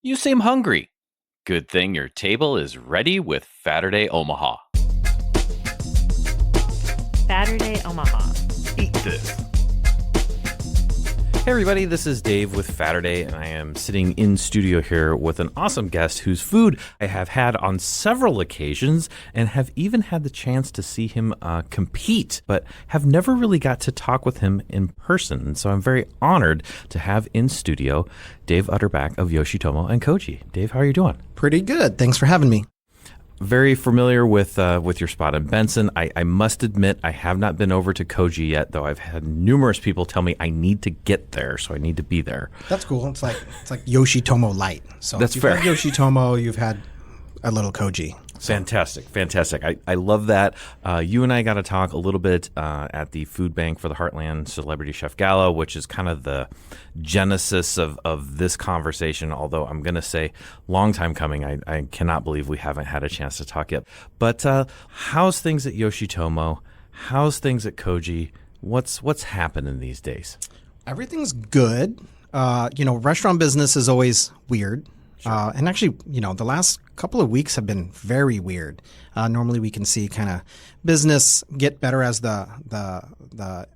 You seem hungry. Good thing your table is ready with Saturday Omaha. Saturday Omaha. Eat this. Hey everybody, this is Dave with Saturday, and I am sitting in studio here with an awesome guest whose food I have had on several occasions and have even had the chance to see him compete, but have never really got to talk with him in person. And so I'm very honored to have in studio Dave Utterback of Yoshitomo and Koji. Dave, how are you doing? Pretty good. Thanks for having me. Very familiar with your spot in Benson. I must admit I have not been over to Koji yet, though I've had numerous people tell me I need to get there, so I need to be there. That's cool. It's like Yoshitomo light. So that's you've fair. Had Yoshitomo, you've had a little Koji. So. Fantastic. I love that. You and I got to talk a little bit at the Foodbank for the Heartland Celebrity Chef Gala, which is kind of the genesis of this conversation, although I'm going to say long time coming. I cannot believe we haven't had a chance to talk yet. But how's things at Yoshitomo? How's things at Koji? What's happening these days? Everything's good. Restaurant business is always weird. Sure. And actually, the last couple of weeks have been very weird. Normally, we can see kind of business get better as the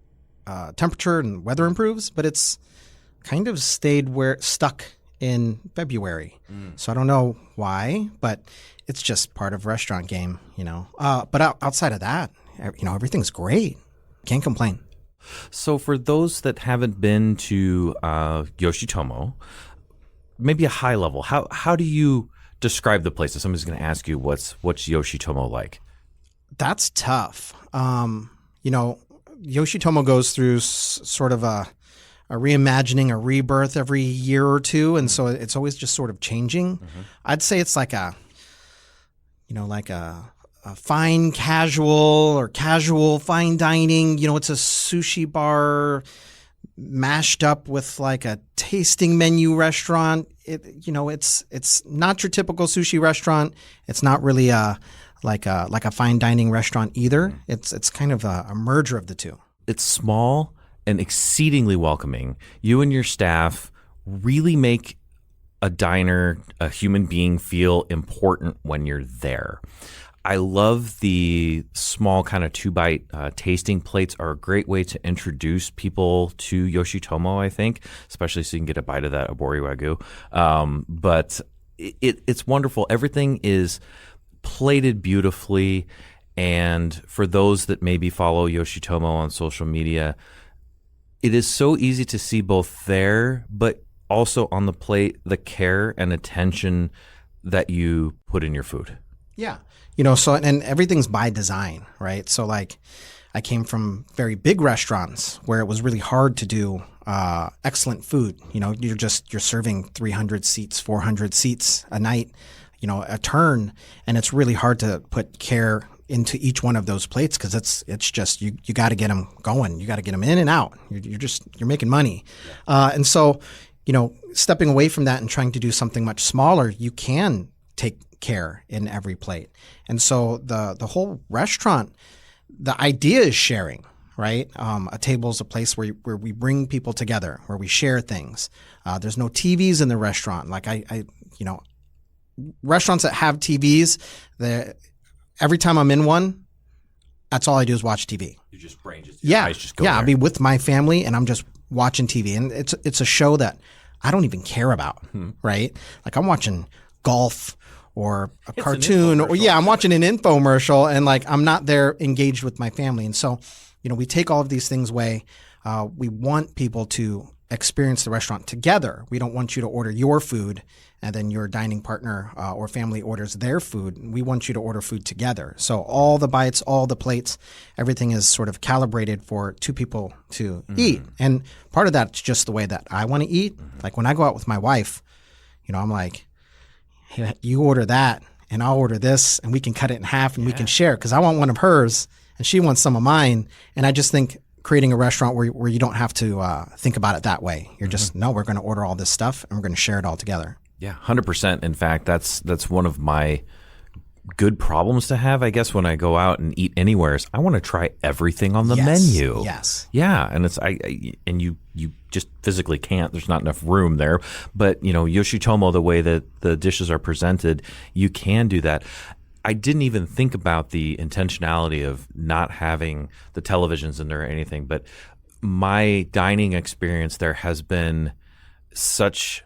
temperature and weather improves, but it's kind of stuck in February. So I don't know why, but it's just part of restaurant game, But outside of that, everything's great. Can't complain. So for those that haven't been to Yoshitomo, maybe a high level, how do you describe the place? If somebody's going to ask you what's Yoshitomo like? That's tough. Yoshitomo goes through sort of a reimagining, a rebirth every year or two, and so it's always just sort of changing. Mm-hmm. I'd say it's like a fine casual or casual fine dining. It's a sushi bar mashed up with like a tasting menu restaurant. It's not your typical sushi restaurant. It's not really like a fine dining restaurant either. It's kind of a merger of the two. It's small and exceedingly welcoming. You and your staff really make a diner, a human being, feel important when you're there. I love the small kind of 2-bite tasting plates are a great way to introduce people to Yoshitomo, I think, especially so you can get a bite of that Abori Wagyu. But it's wonderful. Everything is plated beautifully. And for those that maybe follow Yoshitomo on social media, it is so easy to see both there, but also on the plate, the care and attention that you put in your food. Yeah. And everything's by design, right? So like I came from very big restaurants where it was really hard to do excellent food. You're serving 300 seats, 400 seats a night, a turn, and it's really hard to put care into each one of those plates because it's just you got to get them going. You got to get them in and out. You're making money. And so, stepping away from that and trying to do something much smaller, you can take care in every plate. And so the whole restaurant, the idea is sharing, right? A table is a place where we bring people together, where we share things. There's no TVs in the restaurant. Like restaurants that have TVs, every time I'm in one, that's all I do is watch TV. You just brain just eyes just go there. I'll be with my family and I'm just watching TV, and it's a show that I don't even care about, right? Like I'm watching golf or a cartoon, or I'm watching an infomercial, and like I'm not there engaged with my family. And so, we take all of these things away. We want people to experience the restaurant together. We don't want you to order your food and then your dining partner or family orders their food. We want you to order food together. So all the bites, all the plates, everything is sort of calibrated for two people to eat. And part of that's just the way that I want to eat. Like when I go out with my wife, I'm like, hey, you order that and I'll order this and we can cut it in half and we can share because I want one of hers and she wants some of mine. And I just think creating a restaurant where you don't have to think about it that way. You're just, no, we're going to order all this stuff and we're going to share it all together. Yeah, 100%. In fact, that's one of my good problems to have, I guess, when I go out and eat anywhere is I want to try everything on the menu. Yes. Yeah, and it's and you just physically can't. There's not enough room there. But Yoshitomo, the way that the dishes are presented, you can do that. I didn't even think about the intentionality of not having the televisions in there or anything, but my dining experience there has been such,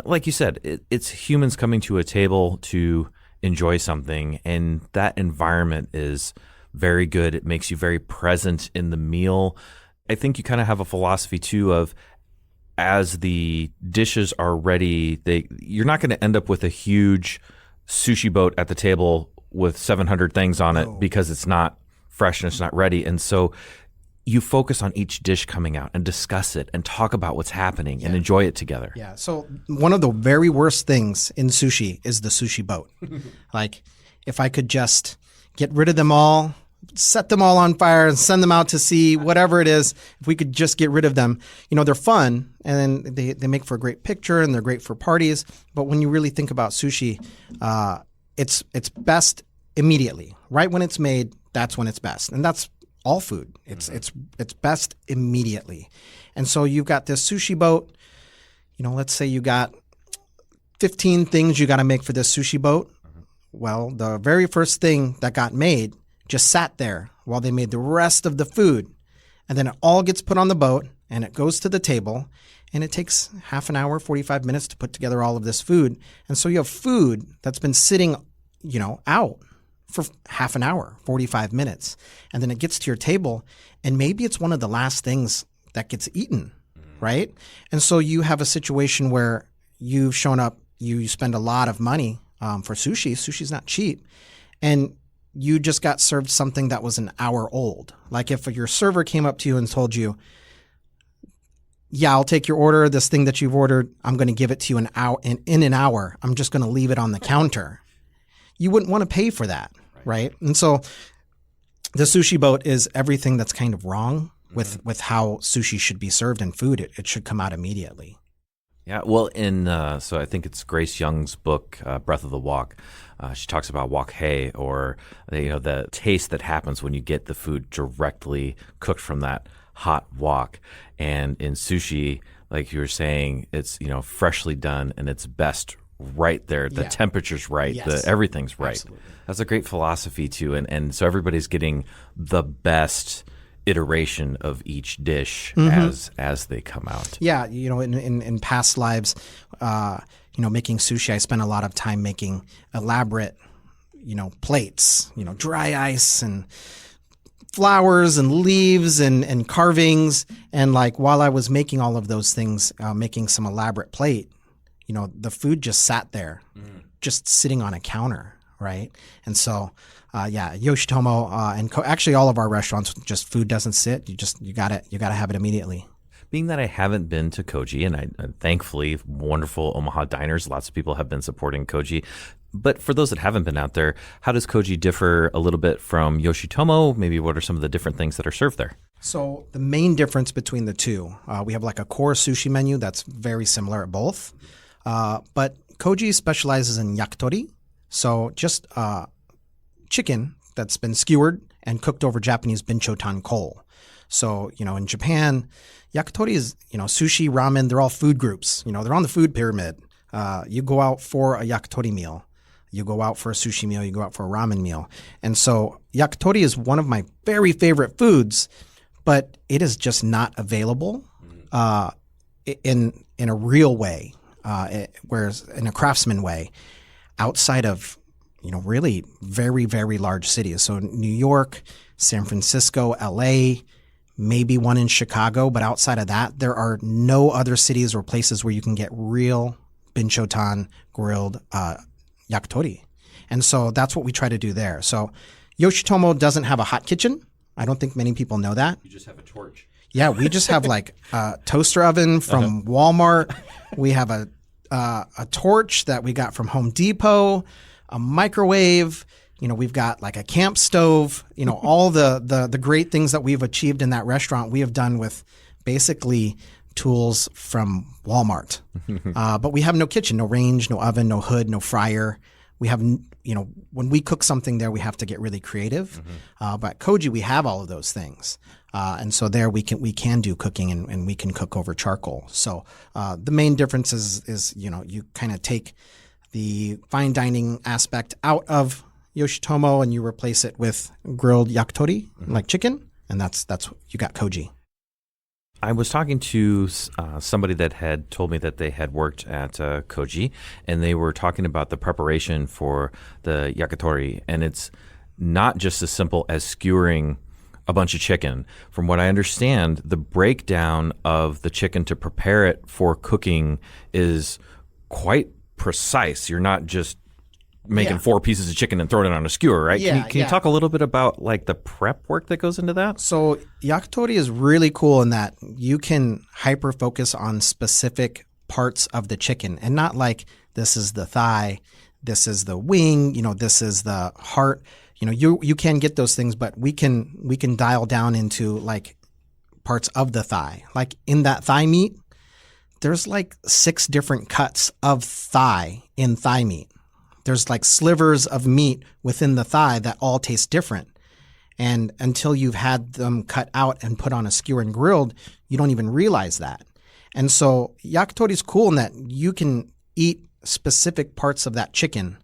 like you said, it's humans coming to a table to enjoy something, and that environment is very good. It makes you very present in the meal. I think you kind of have a philosophy too of, as the dishes are ready, you're not going to end up with a huge sushi boat at the table with 700 things on it because it's not fresh and it's not ready. And so you focus on each dish coming out and discuss it and talk about what's happening and enjoy it together. Yeah. So one of the very worst things in sushi is the sushi boat. Like, if I could just get rid of them all, set them all on fire and send them out to sea, whatever it is, if we could just get rid of them, they're fun and they make for a great picture and they're great for parties. But when you really think about sushi, it's best immediately. Right when it's made, that's when it's best. And that's all food. It's best immediately. And so you've got this sushi boat. Let's say you got 15 things you got to make for this sushi boat. Well, the very first thing that got made just sat there while they made the rest of the food. And then it all gets put on the boat and it goes to the table, and it takes half an hour, 45 minutes to put together all of this food. And so you have food that's been sitting, out for half an hour, 45 minutes. And then it gets to your table, and maybe it's one of the last things that gets eaten, right? And so you have a situation where you've shown up, you spend a lot of money for sushi. Sushi's not cheap. And you just got served something that was an hour old. Like, if your server came up to you and told you, yeah, I'll take your order, this thing that you've ordered, I'm going to give it to you in an hour. I'm just going to leave it on the counter. You wouldn't want to pay for that, right? And so the sushi boat is everything that's kind of wrong with how sushi should be served in food. It should come out immediately. Yeah, well, so I think it's Grace Young's book, Breath of the Wok. She talks about wok hei, or the taste that happens when you get the food directly cooked from that hot wok. And in sushi, like you were saying, it's freshly done, and it's best right there. The temperature's right. Yes. Everything's right. Absolutely. That's a great philosophy too, and so everybody's getting the best iteration of each dish as they come out. Yeah, in past lives, making sushi, I spent a lot of time making elaborate, plates, dry ice and flowers and leaves and carvings. And like, while I was making all of those things, making some elaborate plate, the food just sat there, just sitting on a counter, right? And so, Yoshitomo and actually all of our restaurants, just food doesn't sit. You got to have it immediately. Being that I haven't been to Koji, and I thankfully, wonderful Omaha diners, lots of people have been supporting Koji. But for those that haven't been out there, how does Koji differ a little bit from Yoshitomo? Maybe what are some of the different things that are served there? So the main difference between the two, we have like a core sushi menu that's very similar at both. But Koji specializes in yakitori, so just chicken that's been skewered and cooked over Japanese binchotan coal. So, in Japan, yakitori is, sushi, ramen, they're all food groups. They're on the food pyramid. You go out for a yakitori meal. You go out for a sushi meal. You go out for a ramen meal. And so yakitori is one of my very favorite foods, but it is just not available in a real way. Whereas in a craftsman way, outside of, really very, very large cities. So New York, San Francisco, LA, maybe one in Chicago, but outside of that, there are no other cities or places where you can get real binchotan grilled yakitori. And so that's what we try to do there. So Yoshitomo doesn't have a hot kitchen. I don't think many people know that. You just have a torch. Yeah, we just have like a toaster oven from Walmart. We have a torch that we got from Home Depot, a microwave. We've got like a camp stove. All the great things that we've achieved in that restaurant, we have done with basically tools from Walmart. But we have no kitchen, no range, no oven, no hood, no fryer. we have, when we cook something there, we have to get really creative. But at Koji, we have all of those things. And so there we can do cooking and we can cook over charcoal. So the main difference is you kind of take the fine dining aspect out of Yoshitomo and you replace it with grilled yakitori, like chicken, and that's you got Koji. I was talking to somebody that had told me that they had worked at Koji, and they were talking about the preparation for the yakitori, and it's not just as simple as skewering a bunch of chicken. From what I understand, the breakdown of the chicken to prepare it for cooking is quite precise. You're not just making 4 pieces of chicken and throwing it on a skewer, right? Can you talk a little bit about like the prep work that goes into that? So yakitori is really cool in that you can hyper focus on specific parts of the chicken and not like this is the thigh, this is the wing, this is the heart. You can get those things, but we can dial down into like parts of the thigh. Like in that thigh meat, there's like 6 different cuts of thigh in thigh meat. There's like slivers of meat within the thigh that all taste different. And until you've had them cut out and put on a skewer and grilled, you don't even realize that. And so yakitori is cool in that you can eat specific parts of that chicken,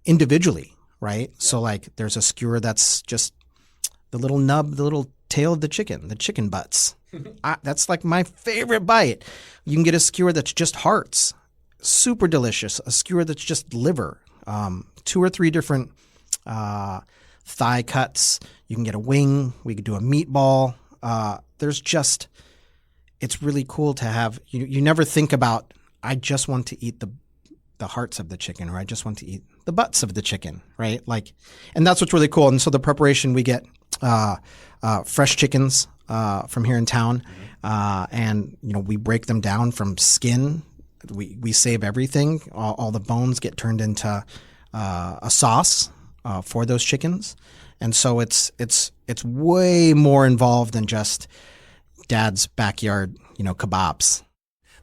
individually, right? Yeah. So like there's a skewer that's just the little nub, the little tail of the chicken butts. That's like my favorite bite. You can get a skewer that's just hearts. Super delicious. A skewer that's just liver. 2 or 3 different thigh cuts. You can get a wing. We could do a meatball. It's really cool to have. You never think about, I just want to eat the hearts of the chicken, or I just want to eat the butts of the chicken, right? Like, and that's what's really cool. And so the preparation, we get fresh chickens from here in town, and we break them down from skin. We save everything. All the bones get turned into a sauce for those chickens, and so it's way more involved than just Dad's backyard, kebabs.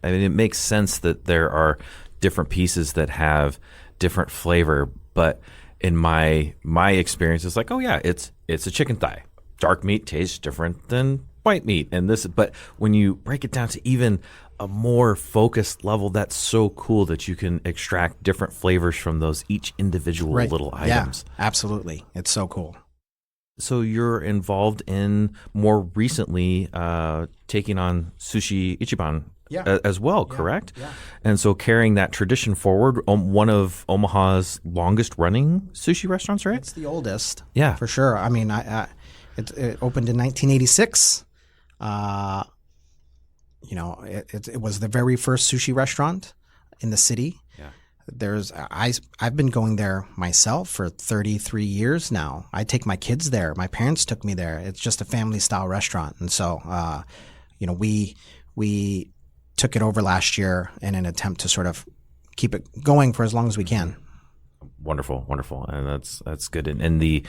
I mean, it makes sense that there are different pieces that have different flavor, but in my experience, it's like, oh yeah, it's a chicken thigh. Dark meat tastes different than white meat, but when you break it down to even a more focused level, that's so cool that you can extract different flavors from those each individual little items. Yeah, absolutely. It's so cool. So you're involved in more recently taking on Sushi Ichiban as well, correct? Yeah. And so carrying that tradition forward, one of Omaha's longest running sushi restaurants, right? It's the oldest. Yeah. For sure. I mean, it opened in 1986. It was the very first sushi restaurant in the city. Yeah. I've been going there myself for 33 years now. I take my kids there. My parents took me there. It's just a family style restaurant. And so, we took it over last year in an attempt to sort of keep it going for as long as we can. Wonderful, and that's good. And the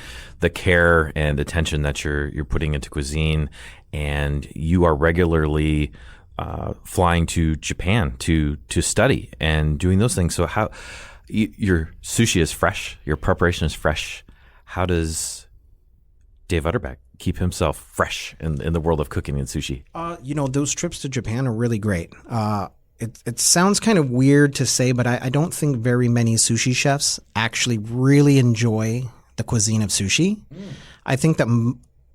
care and attention that you're putting into cuisine, and you are regularly flying to Japan to study and doing those things. So how your sushi is fresh, your preparation is fresh. How does Dave Utterback keep himself fresh in the world of cooking and sushi? Those trips to Japan are really great. It sounds kind of weird to say, but I don't think very many sushi chefs actually really enjoy the cuisine of sushi. I think that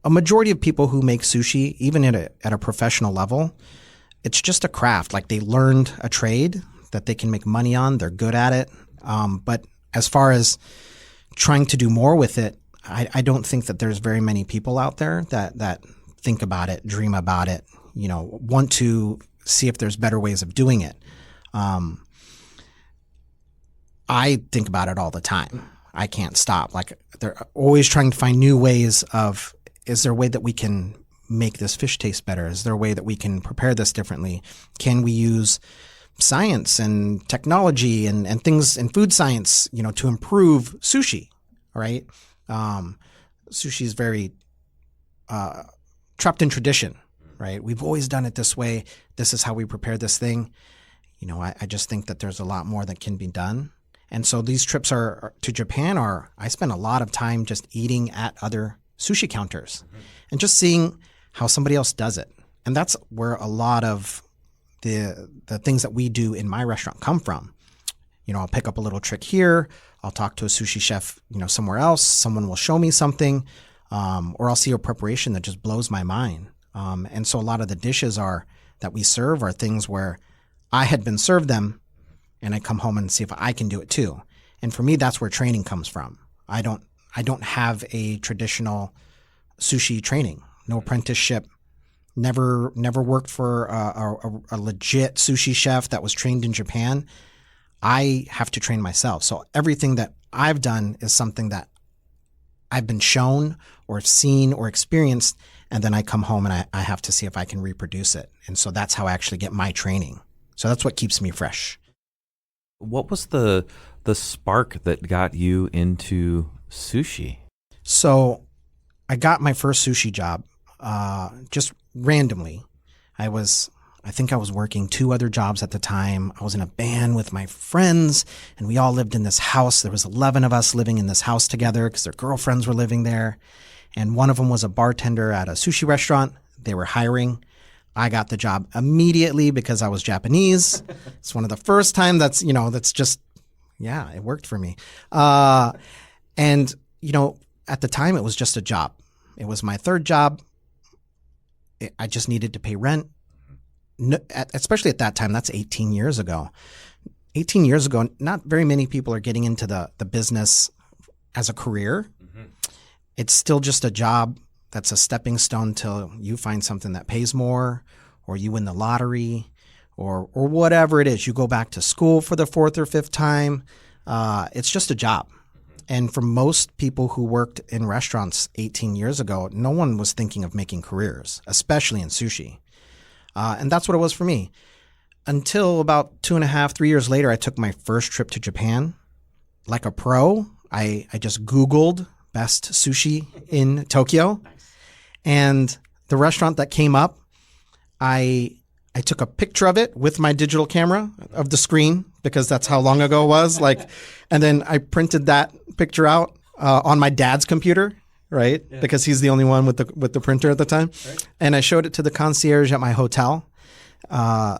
a majority of people who make sushi, even at a professional level, it's just a craft. Like they learned a trade that they can make money on. They're good at it. But as far as trying to do more with it, I don't think that there's very many people out there that think about it, dream about it, want to see if there's better ways of doing it. I think about it all the time. I can't stop. Like they're always trying to find new ways of, is there a way that we can make this fish taste better? Is there a way that we can prepare this differently? Can we use science and technology and things in food science, to improve sushi, right? Sushi is very trapped in tradition, right? We've always done it this way. This is how we prepare this thing. I just think that there's a lot more that can be done. And so these trips to Japan I spend a lot of time just eating at other sushi counters and just seeing how somebody else does it. And that's where a lot of the things that we do in my restaurant come from. I'll pick up a little trick here. I'll talk to a sushi chef, somewhere else. Someone will show me something, or I'll see a preparation that just blows my mind. And so a lot of the dishes that we serve are things where I had been served them, and I come home and see if I can do it too. And for me, that's where training comes from. I don't have a traditional sushi training, no apprenticeship. Never worked for a legit sushi chef that was trained in Japan. I have to train myself. So everything that I've done is something that I've been shown or seen or experienced, and then I come home and I have to see if I can reproduce it. And so that's how I actually get my training. So that's what keeps me fresh. What was the spark that got you into sushi? So I got my first sushi job just randomly. I think I was working 2 other jobs at the time. I was in a band with my friends, and we all lived in this house. There was 11 of us living in this house together because their girlfriends were living there. And one of them was a bartender at a sushi restaurant. They were hiring. I got the job immediately because I was Japanese. It's one of the first time that's just, yeah, it worked for me. And at the time it was just a job. It was my third job. I just needed to pay rent. No, especially at that time, that's 18 years ago. 18 years ago, not very many people are getting into the business as a career. It's still just a job that's a stepping stone till you find something that pays more, or you win the lottery, or whatever it is. You go back to school for the 4th or 5th time. It's just a job. And for most people who worked in restaurants 18 years ago, no one was thinking of making careers, especially in sushi. And that's what it was for me. Until about 2.5, 3 years later, I took my first trip to Japan. Like a pro, I just Googled best sushi in Tokyo. And the restaurant that came up, I took a picture of it with my digital camera of the screen because that's how long ago it was. And then I printed that picture out on my dad's computer. Right, yeah. Because he's the only one with the printer at the time, right. And I showed it to the concierge at my hotel. I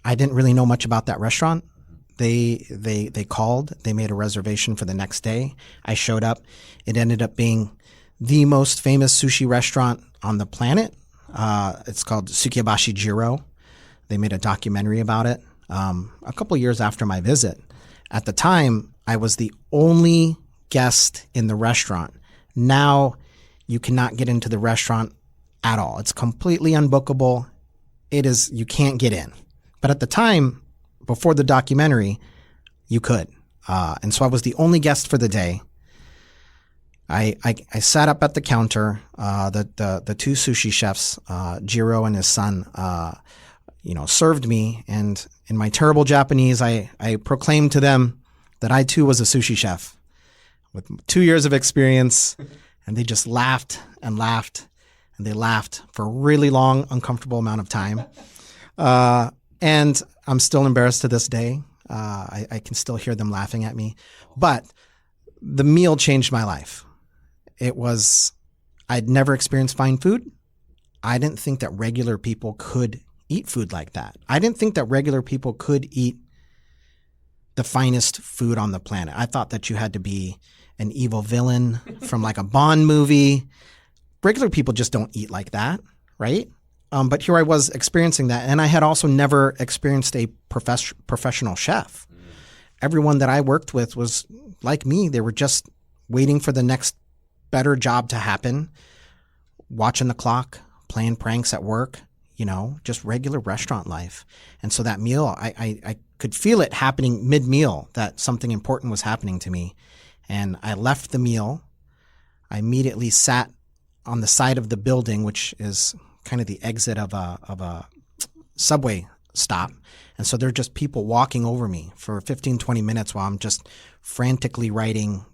didn't really know much about that restaurant. They called. They made a reservation for the next day. I showed up. It ended up being the most famous sushi restaurant on the planet. It's called Tsukibashi Jiro. They made a documentary about it. A couple years after my visit, at the time I was the only guest in the restaurant. Now you cannot get into the restaurant at all. It's completely unbookable. You can't get in. But at the time, before the documentary, you could. And so I was the only guest for the day. I sat up at the counter. The 2 sushi chefs, Jiro and his son, served me. And in my terrible Japanese, I proclaimed to them that I too was a sushi chef with 2 years of experience, and they just laughed and laughed, and they laughed for a really long, uncomfortable amount of time. And I'm still embarrassed to this day. I can still hear them laughing at me. But the meal changed my life. I'd never experienced fine food. I didn't think that regular people could eat food like that. I didn't think that regular people could eat the finest food on the planet. I thought that you had to be an evil villain from like a Bond movie. Regular people just don't eat like that, right? But here I was experiencing that, and I had also never experienced a professional chef. Everyone that I worked with was like me. They were just waiting for the next better job to happen, watching the clock, playing pranks at work, just regular restaurant life. And so that meal, I could feel it happening mid-meal, that something important was happening to me. And I left the meal. I immediately sat on the side of the building, which is kind of the exit of a subway stop. And so there are just people walking over me for 15, 20 minutes while I'm just frantically writing,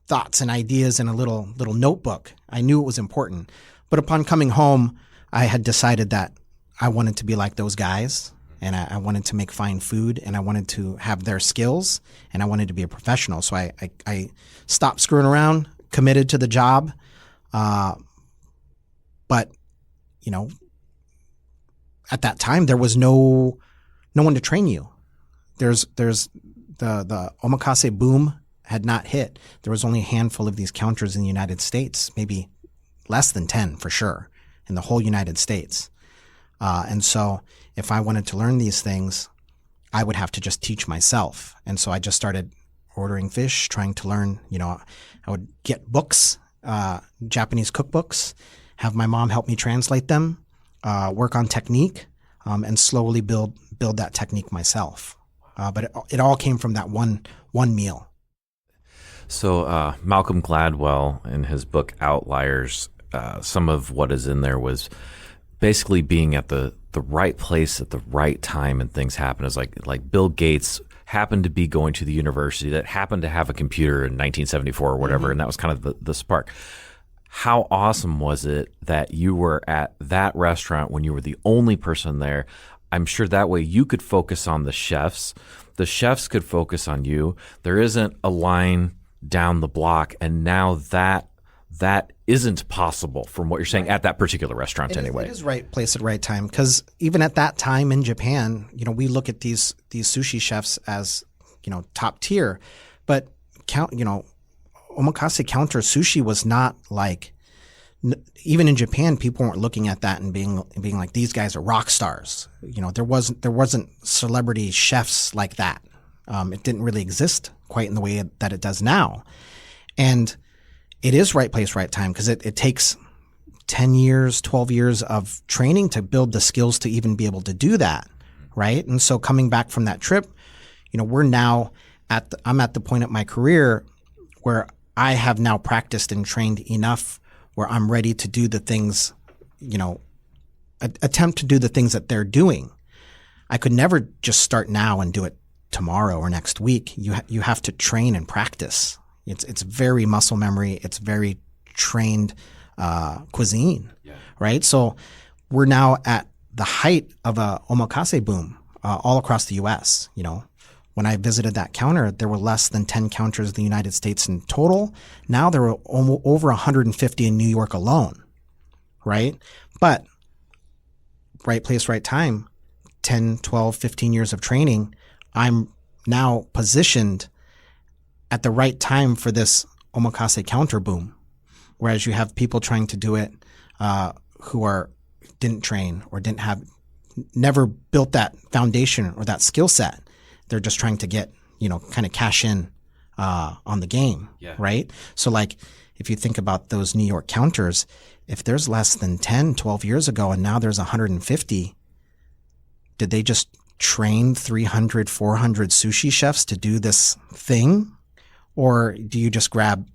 thoughts and ideas in a little notebook. I knew it was important. But upon coming home, I had decided that I wanted to be like those guys. and I wanted to make fine food, and I wanted to have their skills, and I wanted to be a professional. So I stopped screwing around, committed to the job. But, you know, at that time, there was no one to train you. There's the omakase boom had not hit. There was only a handful of these counters in the United States, maybe less than 10 for sure, in the whole United States. And so if I wanted to learn these things, I would have to just teach myself. And so I just started ordering fish, trying to learn. You know, I would get books, Japanese cookbooks, have my mom help me translate them, work on technique, and slowly build that technique myself. But it all came from that one meal. So Malcolm Gladwell, in his book Outliers, some of what is in there was basically being at the right place at the right time, and things happen. It's like Bill Gates happened to be going to the university that happened to have a computer in 1974 or whatever, and that was kind of the spark. How awesome was it that you were at that restaurant when you were the only person there? I'm sure that way you could focus on the chefs. The chefs could focus on you. There isn't a line down the block, and now that isn't possible from what you're saying at that particular restaurant anyway. It is right place at right time, because even at that time in Japan, you know, we look at these sushi chefs as, you know, top tier, but omakase counter sushi was not like, even in Japan, people weren't looking at that and being like, these guys are rock stars. You know, there wasn't celebrity chefs like that. It didn't really exist quite in the way that it does now. And it is right place, right time, because it takes 10 years, 12 years of training to build the skills to even be able to do that, right? And so coming back from that trip, you know, we're now I'm at the point of my career where I have now practiced and trained enough where I'm ready to do the things, you know, attempt to do the things that they're doing. I could never just start now and do it tomorrow or next week. You have to train and practice. It's very muscle memory. It's very trained cuisine, right? So we're now at the height of a omakase boom all across the U.S. You know, when I visited that counter, there were less than 10 counters in the United States in total. Now there were over 150 in New York alone, right? But right place, right time, 10, 12, 15 years of training, I'm now positioned at the right time for this omakase counter boom. Whereas you have people trying to do it who didn't train or never built that foundation or that skill set. They're just trying to get, you know, kind of cash in on the game, right? So like if you think about those New York counters, if there's less than 10, 12 years ago and now there's 150, did they just train 300, 400 sushi chefs to do this thing? Or do you just grab,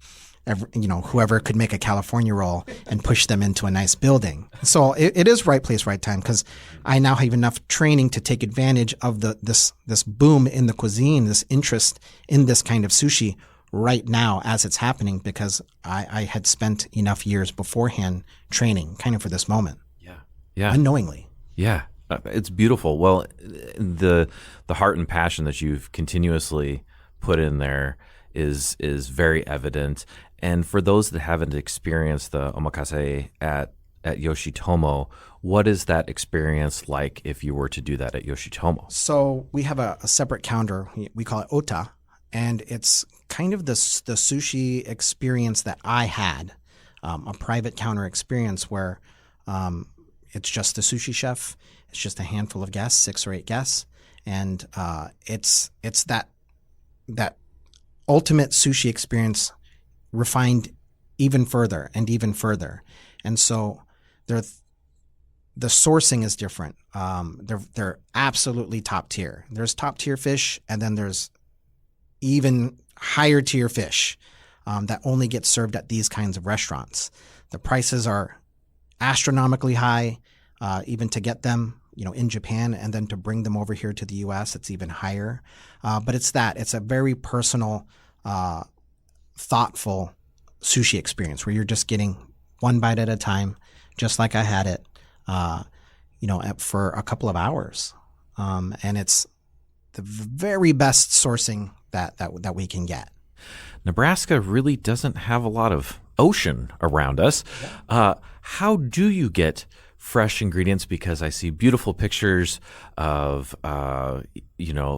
whoever could make a California roll and push them into a nice building? So it is right place, right time, because I now have enough training to take advantage of this boom in the cuisine, this interest in this kind of sushi right now as it's happening, because I had spent enough years beforehand training kind of for this moment. Yeah. Unknowingly. Yeah. It's beautiful. Well, the heart and passion that you've continuously put in there is very evident. And for those that haven't experienced the omakase at Yoshitomo, what is that experience like if you were to do that at Yoshitomo? So we have a separate counter. We call it ota. And it's kind of the sushi experience that I had, a private counter experience where it's just the sushi chef. It's just a handful of guests, 6 or 8 guests. And it's that ultimate sushi experience refined even further and even further. And so the sourcing is different. They're absolutely top tier. There's top tier fish, and then there's even higher tier fish that only get served at these kinds of restaurants. The prices are astronomically high, even to get them, in Japan, and then to bring them over here to the U.S., it's even higher. But it's a very personal, thoughtful sushi experience where you're just getting one bite at a time, just like I had it, for a couple of hours. and it's the very best sourcing that we can get. Nebraska really doesn't have a lot of ocean around us. How do you get fresh ingredients? Because I see beautiful pictures of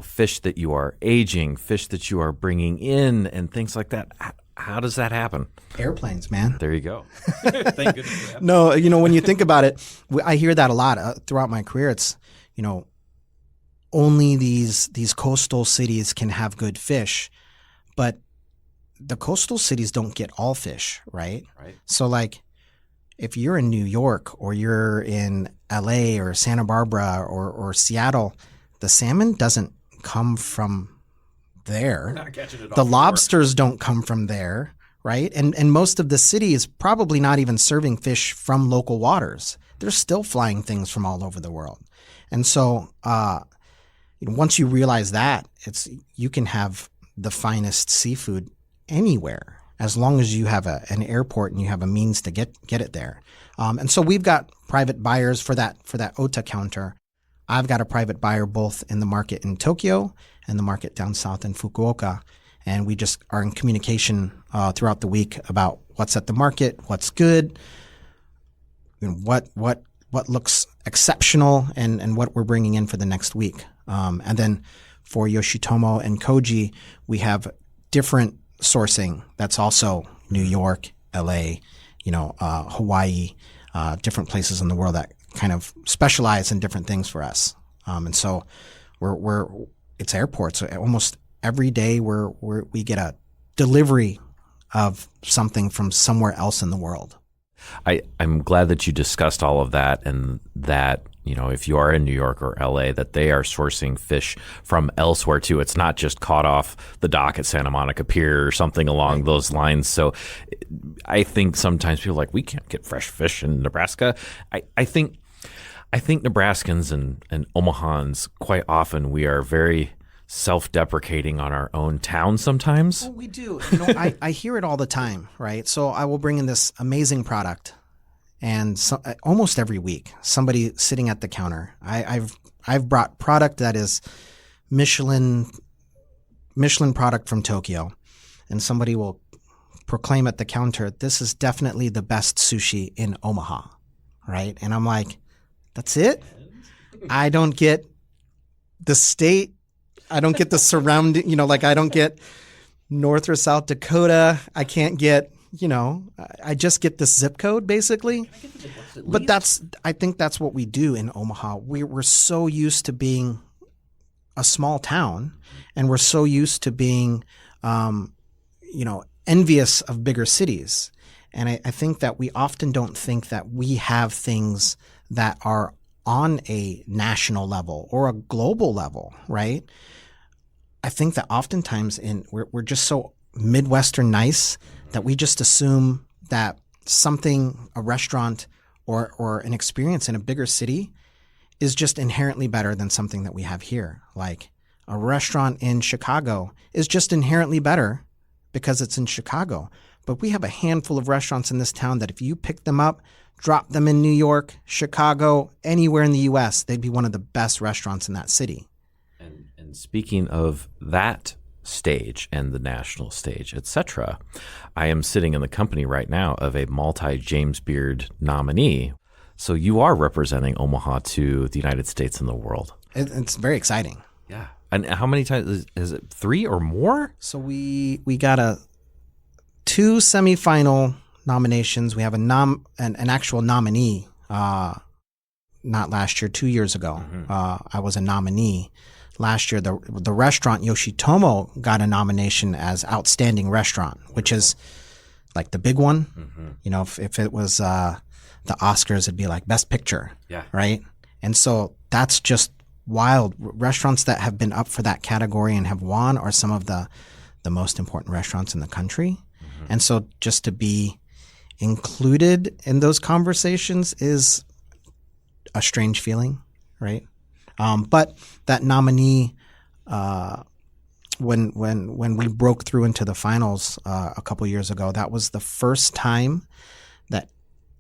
fish that you are aging, fish that you are bringing in, and things like that. How does that happen? Airplanes, man. There you go. Thank goodness for that. No, when you think about it, I hear that a lot throughout my career. It's, only these coastal cities can have good fish, but the coastal cities don't get all fish, right? Right. So like if you're in New York or you're in LA or Santa Barbara or Seattle, the salmon doesn't come from there. We're not catching it The lobsters don't come from there, right? And most of the city is probably not even serving fish from local waters. They're still flying things from all over the world. And so once you realize that, you can have the finest seafood anywhere as long as you have an airport and you have a means to get it there. And so we've got private buyers for that Ota counter. I've got a private buyer both in the market in Tokyo and the market down south in Fukuoka. And we just are in communication throughout the week about what's at the market, what's good, what looks exceptional, and what we're bringing in for the next week. And then for Yoshitomo and Koji, we have different sourcing that's also New York, LA, Hawaii, different places in the world that kind of specialize in different things for us. And so it's airports. Almost every day we get a delivery of something from somewhere else in the world. I'm glad that you discussed all of that, and that, if you are in New York or LA, that they are sourcing fish from elsewhere too. It's not just caught off the dock at Santa Monica Pier or something along those lines. So I think sometimes people are like, we can't get fresh fish in Nebraska. I think Nebraskans and Omahans, quite often, we are very self-deprecating on our own town sometimes. Oh, we do. I hear it all the time, right? So I will bring in this amazing product, and almost every week, somebody sitting at the counter. I've brought product that is Michelin product from Tokyo, and somebody will proclaim at the counter, "This is definitely the best sushi in Omaha," right? And I'm like, "That's it? I don't get the state. I don't get the surrounding, I don't get North or South Dakota. I can't get, I just get this zip code basically." But I think that's what we do in Omaha. We're so used to being a small town, and we're so used to being, envious of bigger cities. And I think that we often don't think that we have things that are on a national level or a global level, right? I think that oftentimes we're just so Midwestern nice that we just assume that a restaurant or an experience in a bigger city is just inherently better than something that we have here. Like a restaurant in Chicago is just inherently better because it's in Chicago. But we have a handful of restaurants in this town that if you pick them up, drop them in New York, Chicago, anywhere in the U.S., they'd be one of the best restaurants in that city. And speaking of that stage and the national stage, etc., I am sitting in the company right now of a multi-James Beard nominee. So you are representing Omaha to the United States and the world. It's very exciting. Yeah. And how many times? Is it 3 or more? So we got 2 semifinal nominations. We have an actual nominee. Not last year, 2 years ago. Mm-hmm. I was a nominee. Last year, the restaurant Yoshitomo got a nomination as Outstanding Restaurant, which is like the big one. Mm-hmm. If it was the Oscars, it'd be like Best Picture, right? And so that's just wild. Restaurants that have been up for that category and have won are some of the most important restaurants in the country. Mm-hmm. And so just to be included in those conversations is a strange feeling, right? But that nominee, when we broke through into the finals a couple years ago, that was the first time that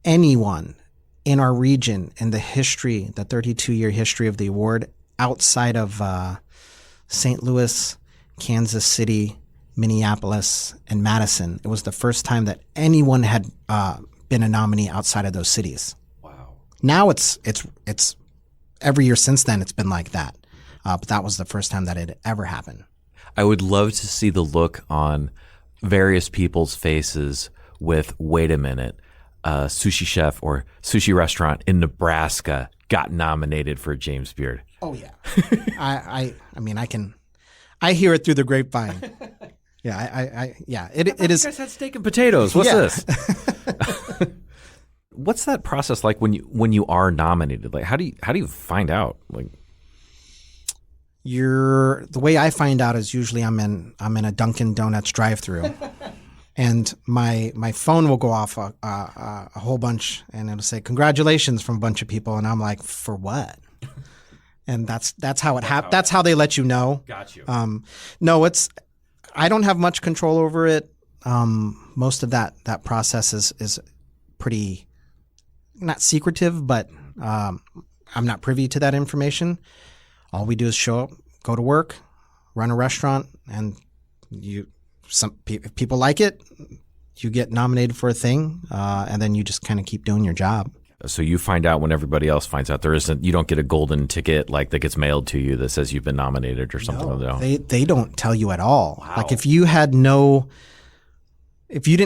anyone in our region, in the 32-year history of the award, outside of St. Louis, Kansas City, Minneapolis, and Madison. It was the first time that anyone had been a nominee outside of those cities. Wow. Now it's every year since then it's been like that. But that was the first time that it ever happened. I would love to see the look on various people's faces with, wait a minute, a sushi chef or sushi restaurant in Nebraska got nominated for a James Beard. Oh yeah. I mean I hear it through the grapevine. Yeah, it is. You guys had steak and potatoes. What's Yeah. this? What's that process like when you are nominated? Like how do you find out? Like the way I find out is usually I'm in a Dunkin' Donuts drive-through, and my phone will go off a whole bunch, and it'll say congratulations from a bunch of people, and I'm like, for what? And that's how it happens. That's how they let you know. got you. No, I don't have much control over it. Most of that process is pretty not secretive, but I'm not privy to that information. All we do is show up, go to work, run a restaurant, and if people like it, you get nominated for a thing, and then you just kind of keep doing your job. So you find out when everybody else finds out. You don't get a golden ticket like that gets mailed to you that says you've been nominated or something like that. They don't tell you at all. Wow. Like if you didn't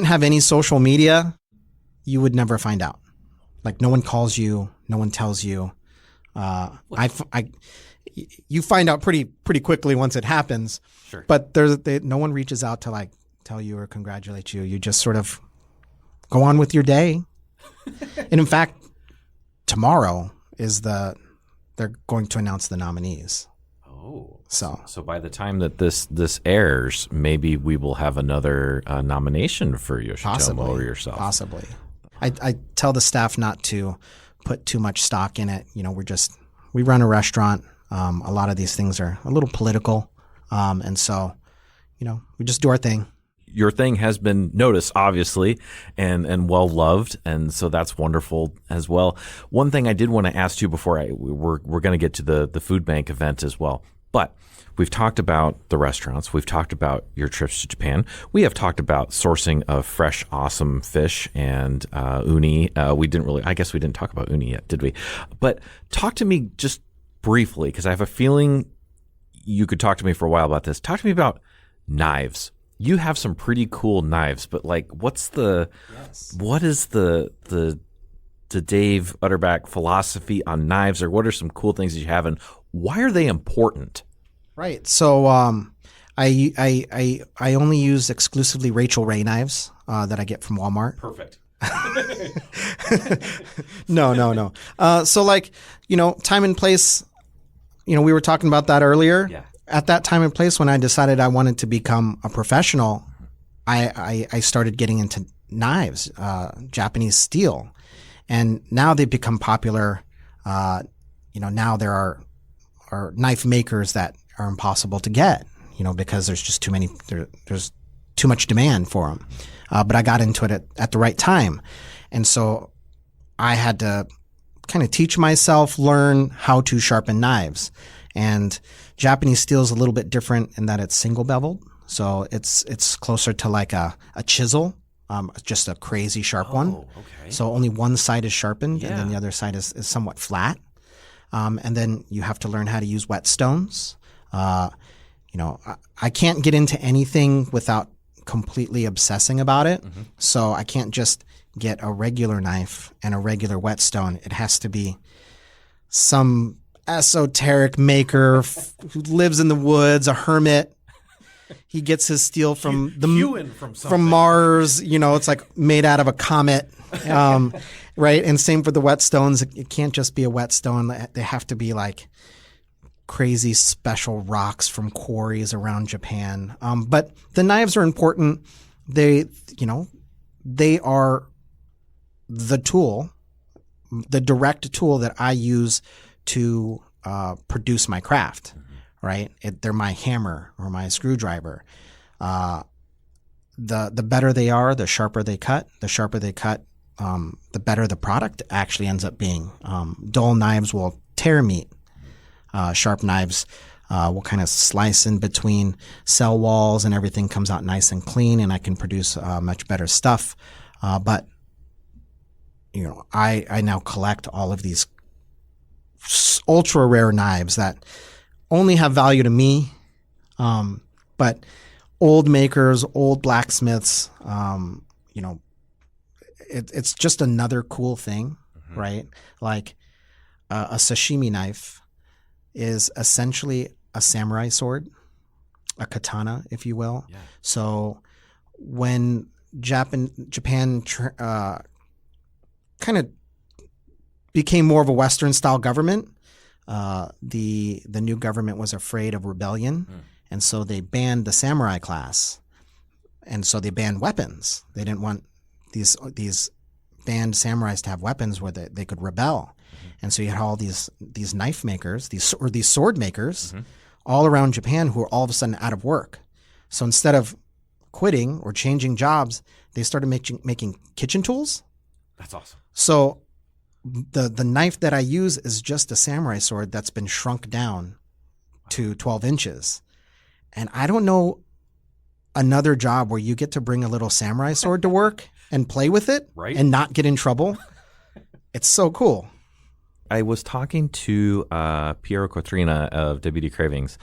have any social media, you would never find out. Like no one calls you, no one tells you. You find out pretty quickly once it happens. Sure. But no one reaches out to like tell you or congratulate you. You just sort of go on with your day. And in fact, tomorrow they're going to announce the nominees. Oh. So by the time that this airs, maybe we will have another nomination for Yoshitomo or yourself. Possibly. I tell the staff not to put too much stock in it. You know, we run a restaurant. A lot of these things are a little political. And so, you know, we just do our thing. Your thing has been noticed, obviously, and well loved, and so that's wonderful as well. One thing I did want to ask you before we're going to get to the Foodbank event as well, but we've talked about the restaurants, we've talked about your trips to Japan, we have talked about sourcing of fresh, awesome fish and uni. I guess we didn't talk about uni yet, did we? But talk to me just briefly, because I have a feeling you could talk to me for a while about this. Talk to me about knives. You have some pretty cool knives, but like, what is the Dave Utterback philosophy on knives, or what are some cool things that you have, and why are they important? Right. So I only use exclusively Rachel Ray knives that I get from Walmart. Perfect. No. So like, you know, time and place. You know, we were talking about that earlier. Yeah. At that time and place when I decided I wanted to become a professional, I started getting into knives, Japanese steel. And now they've become popular. You know, now there are knife makers that are impossible to get, you know, because there's just there's too much demand for them. But I got into it at the right time. And so I had to kind of teach myself, learn how to sharpen knives. And Japanese steel is a little bit different in that it's single beveled. So it's closer to like a chisel, just a crazy sharp one. Okay. So only one side is sharpened, Yeah. and then the other side is somewhat flat. And then you have to learn how to use whetstones. You know, I can't get into anything without completely obsessing about it. Mm-hmm. So I can't just get a regular knife and a regular whetstone. It has to be some esoteric maker who lives in the woods, a hermit. He gets his steel from Mars. You know, it's like made out of a comet, right? And same for the whetstones. It can't just be a whetstone. They have to be like crazy special rocks from quarries around Japan. But the knives are important. They are the tool, the direct tool that I use to produce my craft, right? They're my hammer or my screwdriver. The better they are, the sharper they cut. The sharper they cut, the better the product actually ends up being. Dull knives will tear meat. Sharp knives will kind of slice in between cell walls and everything comes out nice and clean, and I can produce much better stuff. But I now collect all of these ultra rare knives that only have value to me. But old makers, old blacksmiths, it's just another cool thing, right? Like a sashimi knife is essentially a samurai sword, a katana, if you will. Yeah. So when Japan kind of became more of a Western style government, the new government was afraid of rebellion, and so they banned the samurai class, and so they banned weapons. They didn't want these banned samurais to have weapons where they could rebel, and so you had all these knife makers, these sword makers, all around Japan who were all of a sudden out of work. So instead of quitting or changing jobs, they started making kitchen tools. That's awesome. So the knife that I use is just a samurai sword that's been shrunk down to 12 inches. And I don't know another job where you get to bring a little samurai sword to work and play with it and not get in trouble. It's so cool. I was talking to Piero Cotrina of WD Cravings,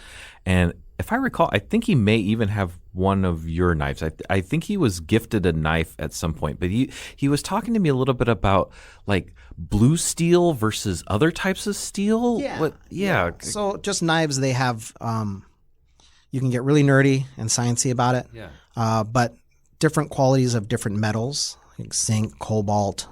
and if I recall, I think he may even have one of your knives. I think he was gifted a knife at some point, but he was talking to me a little bit about like blue steel versus other types of steel. Yeah. So just knives, they have you can get really nerdy and sciencey about it. Yeah. But different qualities of different metals, like zinc, cobalt,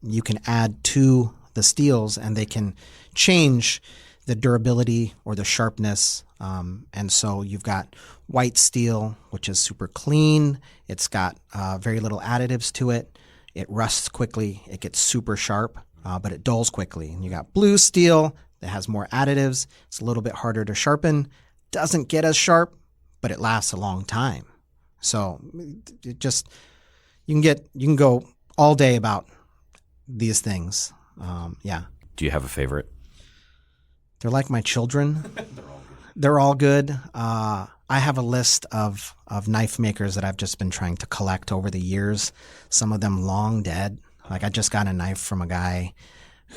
you can add to the steels and they can change the durability or the sharpness. And so you've got white steel, which is super clean. It's got very little additives to it. It rusts quickly. It gets super sharp, but it dulls quickly. And you got blue steel that has more additives. It's a little bit harder to sharpen. Doesn't get as sharp, but it lasts a long time. So it just you can go all day about these things. Yeah. Do you have a favorite? They're like my children. They're all good. I have a list of knife makers that I've just been trying to collect over the years. Some of them long dead. Like I just got a knife from a guy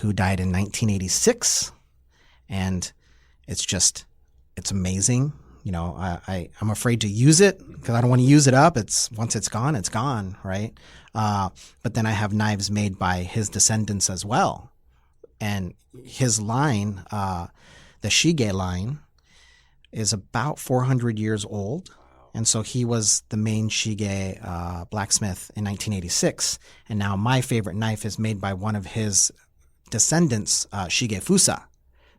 who died in 1986, and it's amazing. I'm afraid to use it because I don't want to use it up. Once it's gone, right? But then I have knives made by his descendants as well, and his line, the Shige line, is about 400 years old. And so he was the main Shige blacksmith in 1986. And now my favorite knife is made by one of his descendants, Shige Fusa.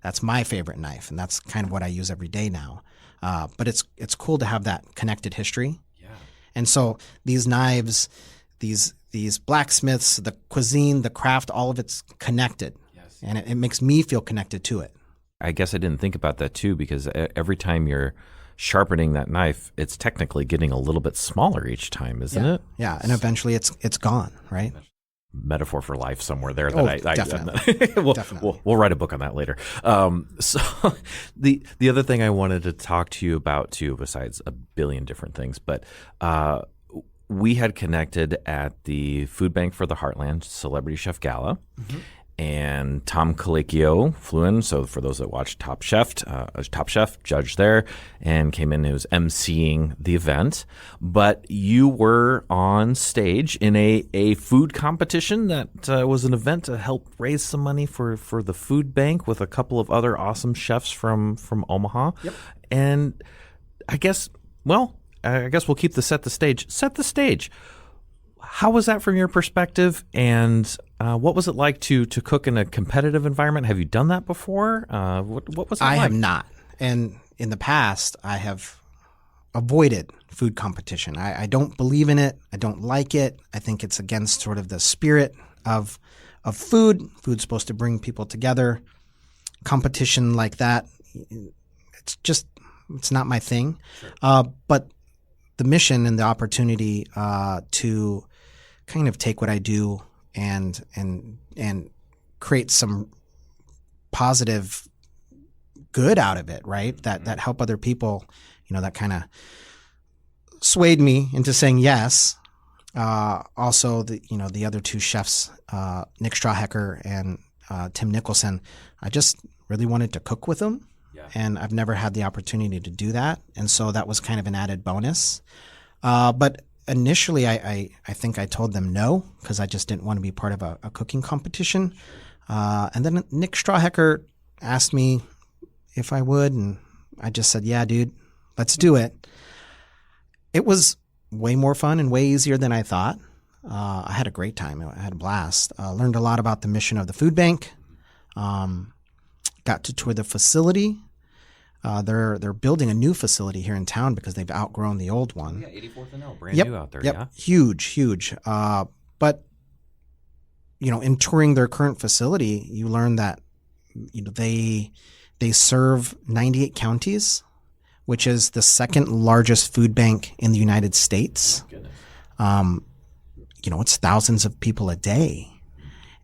That's my favorite knife, and that's kind of what I use every day now. But it's cool to have that connected history. Yeah. And so these knives, these blacksmiths, the cuisine, the craft, all of it's connected. Yes. And it makes me feel connected to it. I guess I didn't think about that too, because every time you're sharpening that knife, it's technically getting a little bit smaller each time, isn't it? Yeah, and eventually it's gone, right? Metaphor for life somewhere there. Definitely. We'll write a book on that later. So the other thing I wanted to talk to you about too, besides a billion different things, but we had connected at the Foodbank for the Heartland Celebrity Chef Gala. Mm-hmm. And Tom Colicchio flew in. So for those that watched Top Chef, judge there, and came in and was emceeing the event. But you were on stage in a food competition that was an event to help raise some money for the food bank with a couple of other awesome chefs from Omaha. Yep. And I guess we'll keep set the stage. Set the stage. How was that from your perspective, and what was it like to cook in a competitive environment? Have you done that before? What was it like? I have not. And in the past, I have avoided food competition. I don't believe in it. I don't like it. I think it's against sort of the spirit of food. Food's supposed to bring people together. Competition like that, it's not my thing. Sure. But the mission and the opportunity to kind of take what I do and create some positive good out of it, right? That help other people, that kind of swayed me into saying yes. Also, the other two chefs, Nick Strawhecker and Tim Nicholson, I just really wanted to cook with them. Yeah. And I've never had the opportunity to do that. And so that was kind of an added bonus. But initially, I think I told them no because I just didn't want to be part of a cooking competition. And then Nick Strawhecker asked me if I would, and I just said, yeah, dude, let's do it. It was way more fun and way easier than I thought. I had a great time. I had a blast. Learned a lot about the mission of the Foodbank. Got to tour the facility. They're building a new facility here in town because they've outgrown the old one. Yeah, 84th and L, brand new out there. Yep, Yeah, huge. But in touring their current facility, you learn that they serve 98 counties, which is the second largest food bank in the United States. Oh, goodness. It's thousands of people a day,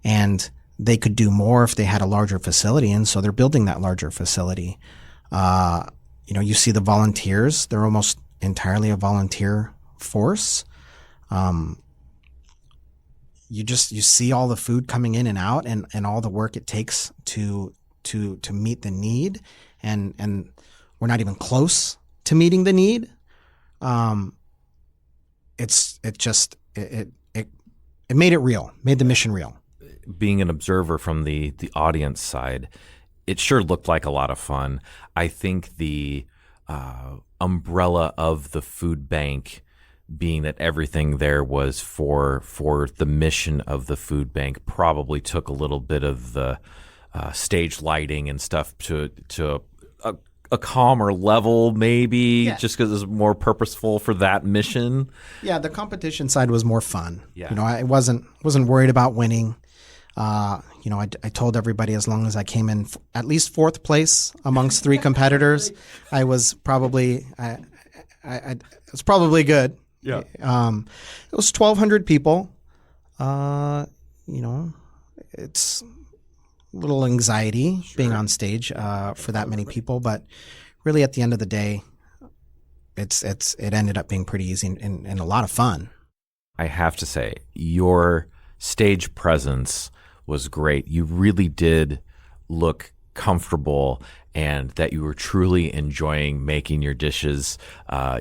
and they could do more if they had a larger facility, and so they're building that larger facility. You see the volunteers; they're almost entirely a volunteer force. You see all the food coming in and out, and all the work it takes to meet the need, and we're not even close to meeting the need. It made it real, made the mission real. Being an observer from the audience side, it sure looked like a lot of fun. I think the umbrella of the food bank being that everything there was for the mission of the food bank probably took a little bit of the stage lighting and stuff to a calmer level, maybe, just because it's more purposeful for that mission. Yeah, the competition side was more fun. Yeah. I wasn't worried about winning. I told everybody as long as I came in at least fourth place amongst three competitors, I was probably it was probably good. Yeah. It was 1,200 people. It's a little anxiety being on stage for that many people, but really at the end of the day, it ended up being pretty easy and a lot of fun. I have to say, your stage presence was great. You really did look comfortable and that you were truly enjoying making your dishes.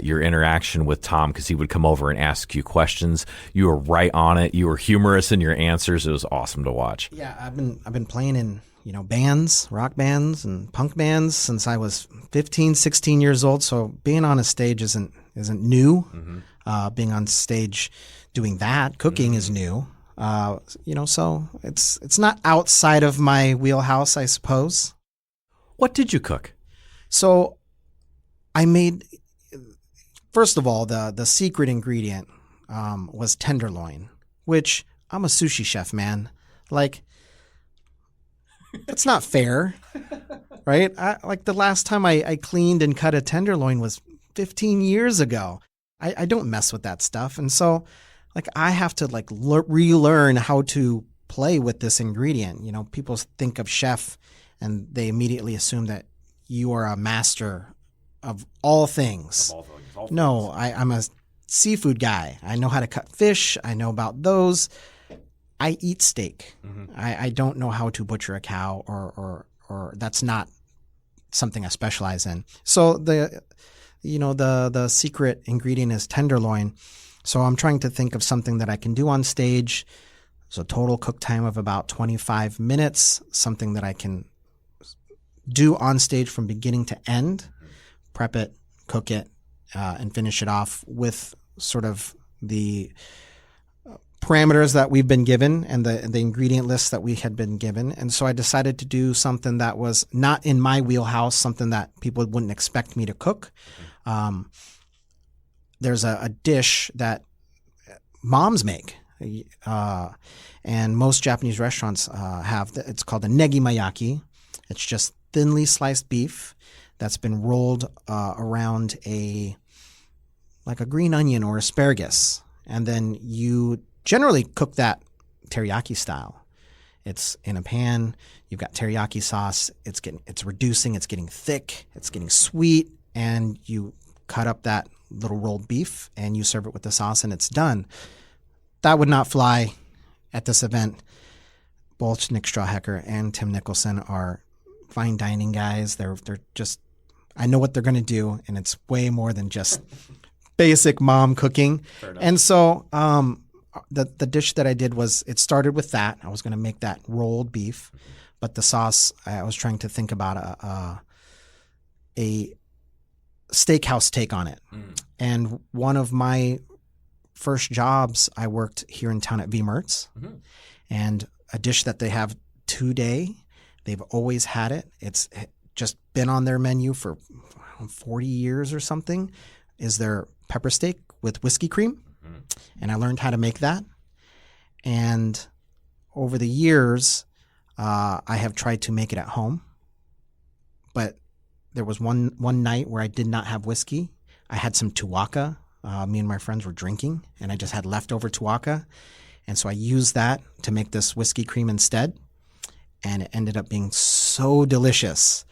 Your interaction with Tom, because he would come over and ask you questions. You were right on it. You were humorous in your answers. It was awesome to watch. Yeah, I've been playing in bands, rock bands and punk bands since I was 15, 16 years old. So being on a stage isn't new. Mm-hmm. Being on stage doing that, cooking is new. So it's not outside of my wheelhouse, I suppose. What did you cook? So I made, first of all, the secret ingredient was tenderloin, which I'm a sushi chef, man. Like, that's not fair, right? The last time I cleaned and cut a tenderloin was 15 years ago. I don't mess with that stuff. And so I have to relearn how to play with this ingredient. People think of chef and they immediately assume that you are a master of all things. No, I'm a seafood guy. I know how to cut fish. I know about those. I eat steak. Mm-hmm. I don't know how to butcher a cow or that's not something I specialize in. So the secret ingredient is tenderloin. So I'm trying to think of something that I can do on stage. So total cook time of about 25 minutes, something that I can do on stage from beginning to end, prep it, cook it, and finish it off with sort of the parameters that we've been given and the ingredient list that we had been given. And so I decided to do something that was not in my wheelhouse, something that people wouldn't expect me to cook. There's a dish that moms make, and most Japanese restaurants have. It's called a negimayaki. It's just thinly sliced beef that's been rolled around a green onion or asparagus, and then you generally cook that teriyaki style. It's in a pan. You've got teriyaki sauce. It's reducing. It's getting thick. It's getting sweet. And you cut up that little rolled beef and you serve it with the sauce and it's done. That would not fly at this event. Both Nick Strawhecker and Tim Nicholson are fine dining guys. They're just, I know what they're going to do, and it's way more than just basic mom cooking. And so the dish that I did was, it started with that. I was going to make that rolled beef, but the sauce, I was trying to think about a steakhouse take on it. And one of my first jobs, I worked here in town at V Mertz, and a dish that they have today, they've always had it. It's just been on their menu for 40 years or something, is their pepper steak with whiskey cream. And I learned how to make that. And over the years, I have tried to make it at home. But there was one night where I did not have whiskey. I had some tuaca. Me and my friends were drinking, and I just had leftover tuaca. And so I used that to make this whiskey cream instead. And it ended up being so delicious.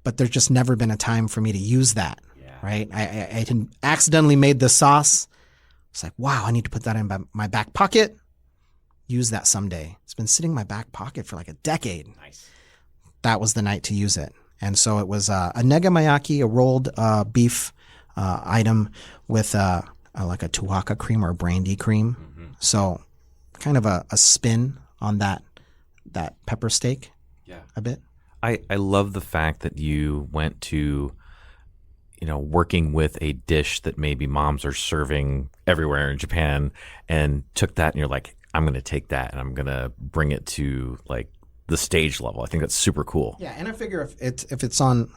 But there's just never been a time for me to use that, right? I had accidentally made the sauce. It's like, wow, I need to put that in my back pocket. Use that someday. It's been sitting in my back pocket for like a decade. Nice. That was the night to use it. And so it was a negamayaki, a rolled beef item with like a tuaca cream or brandy cream. So kind of a spin on that pepper steak a bit. I love the fact that you went to, working with a dish that maybe moms are serving everywhere in Japan, and took that and you're like, I'm going to take that and I'm going to bring it to like the stage level. I think that's super cool. Yeah, and I figure if it's on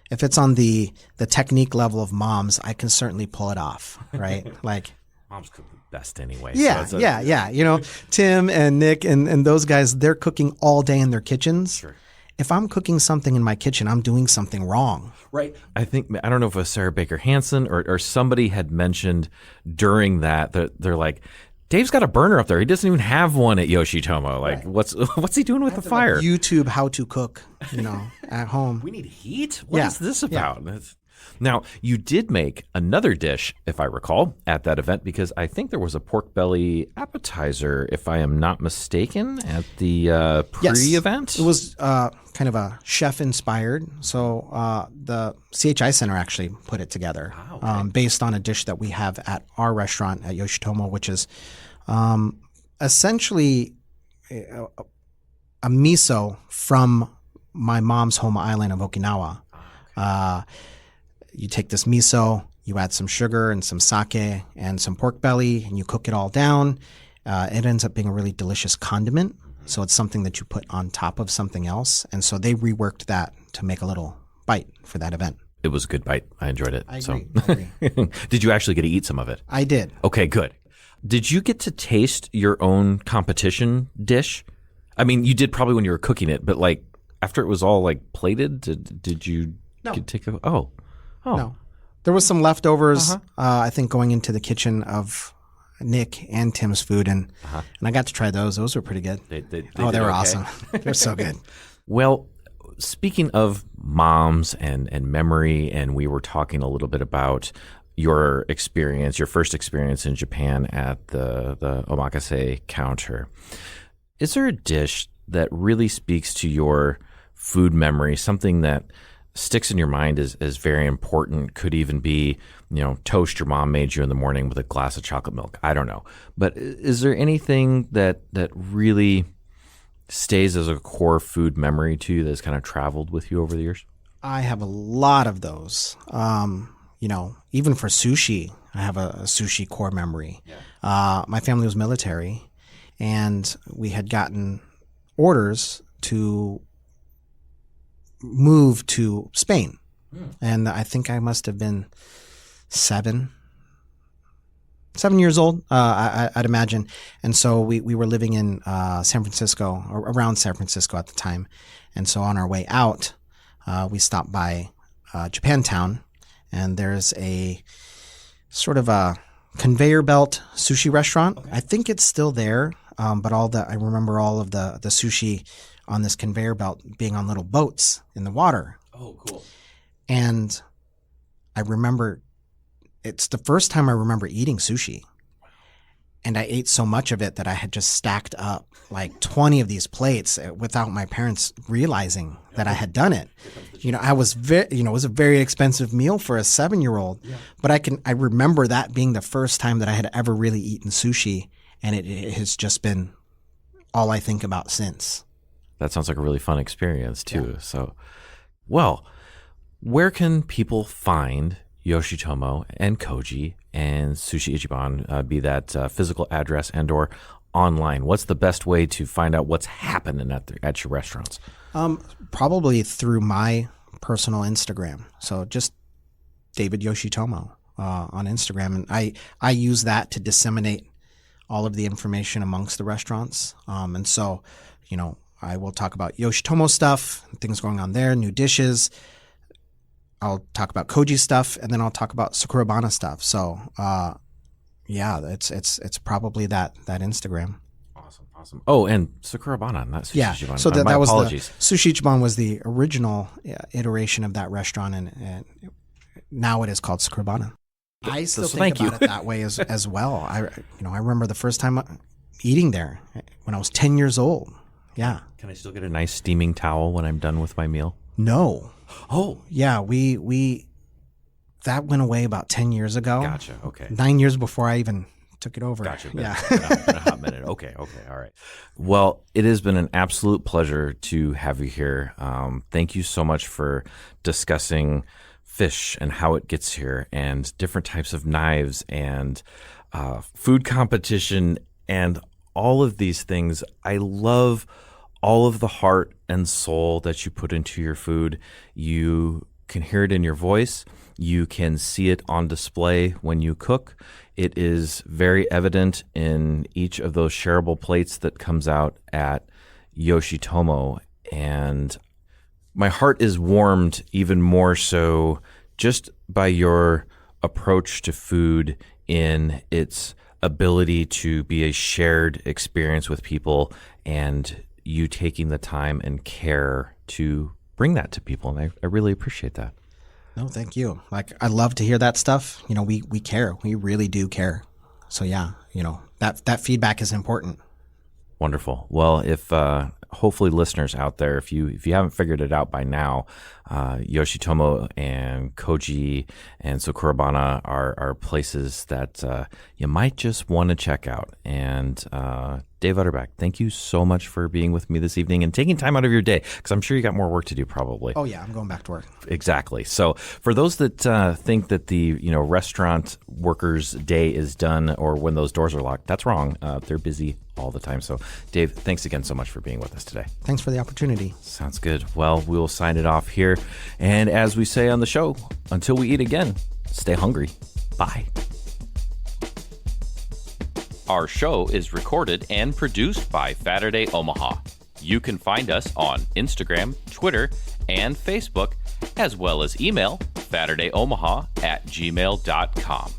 the technique level of moms, I can certainly pull it off, right? Like moms cook the best anyway. Yeah, so yeah. Tim and Nick and those guys, they're cooking all day in their kitchens. Sure. If I'm cooking something in my kitchen, I'm doing something wrong. Right. I don't know if it was Sarah Baker Hansen or somebody had mentioned during that they're like, Dave's got a burner up there. He doesn't even have one at Yoshitomo. Like, what's he doing with the fire? Like YouTube how to cook, at home. We need heat? What is this about? Yeah. Now, you did make another dish, if I recall, at that event, because I think there was a pork belly appetizer, if I am not mistaken, at the pre-event. Yes. It was kind of a chef-inspired. So the CHI Center actually put it together based on a dish that we have at our restaurant at Yoshitomo, which is essentially a miso from my mom's home island of Okinawa. You take this miso, you add some sugar and some sake and some pork belly, and you cook it all down. It ends up being a really delicious condiment. So it's something that you put on top of something else. And so they reworked that to make a little bite for that event. It was a good bite. I enjoyed it. I agree. Did you actually get to eat some of it? I did. Okay, good. Did you get to taste your own competition dish? I mean, you did probably when you were cooking it, but like after it was all like plated, did you take a... Oh. No. There was some leftovers, I think, going into the kitchen of Nick and Tim's food, and I got to try those. Those were pretty good. They were awesome. They're so good. Well, speaking of moms and memory, and we were talking a little bit about your experience, your first experience in Japan at the omakase counter. Is there a dish that really speaks to your food memory, something that sticks in your mind is very important? Could even be, toast your mom made you in the morning with a glass of chocolate milk. I don't know. But is there anything that really stays as a core food memory to you that's kind of traveled with you over the years? I have a lot of those. Even for sushi, I have a sushi core memory. Yeah. My family was military, and we had gotten orders to move to Spain. And I think I must have been 7 years old, I'd imagine. And so we were living in San Francisco, or around San Francisco at the time. And so on our way out, we stopped by Japantown, and there's a sort of a conveyor belt sushi restaurant. Okay. I think it's still there. but I remember all of the sushi on this conveyor belt being on little boats in the water. Oh, cool. And I remember it's the first time I remember eating sushi. And I ate so much of it that I had just stacked up like 20 of these plates without my parents realizing that I had done it. I was it was a very expensive meal for a 7-year-old, but I remember that being the first time that I had ever really eaten sushi, and it has just been all I think about since. That sounds like a really fun experience too. Yeah. So, well, where can people find Yoshitomo and Koji and Sushi Ichiban, be that physical address and or online? What's the best way to find out what's happening at your restaurants? Probably through my personal Instagram. So just David Yoshitomo on Instagram. And I use that to disseminate all of the information amongst the restaurants. And so, I will talk about Yoshitomo stuff, things going on there, new dishes. I'll talk about Koji stuff, and then I'll talk about Sakurabana stuff. So, it's probably that Instagram. Awesome. Oh, and Sakurabana, not Sushi Ichiban. So my that was apologies. Sushi Ichiban was the original iteration of that restaurant, and now it is called Sakurabana. I still think about it that way as well. I remember the first time eating there when I was 10 years old. Yeah. Can I still get a nice steaming towel when I'm done with my meal? No. Oh. Yeah, we that went away about 10 years ago. Gotcha. Okay. 9 years before I even took it over. Gotcha. Yeah. Been a hot minute. Okay. All right. Well, it has been an absolute pleasure to have you here. Thank you so much for discussing fish and how it gets here and different types of knives and food competition and all of these things. I love all of the heart and soul that you put into your food. You can hear it in your voice. You can see it on display when you cook. It is very evident in each of those shareable plates that comes out at Yoshitomo. And my heart is warmed even more so just by your approach to food in its ability to be a shared experience with people and you taking the time and care to bring that to people. And I really appreciate that. No, thank you. Like, I love to hear that stuff. We care. We really do care. So yeah, that feedback is important. Wonderful. Well, if hopefully listeners out there, if you haven't figured it out by now, Yoshitomo and Koji and Sakurabana are places that you might just want to check out. And Dave Utterback, thank you so much for being with me this evening and taking time out of your day, because I'm sure you got more work to do probably. Oh yeah, I'm going back to work. Exactly. So for those that think that the restaurant workers' day is done or when those doors are locked, that's wrong. They're busy all the time. So Dave, thanks again so much for being with us today. Thanks for the opportunity. Sounds good. Well, we will sign it off here. And as we say on the show, until we eat again, stay hungry. Bye. Our show is recorded and produced by Saturday Omaha. You can find us on Instagram, Twitter, and Facebook, as well as email SaturdayOmaha@gmail.com.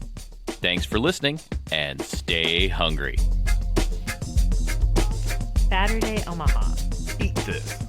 Thanks for listening and stay hungry. Saturday Omaha. Eat this.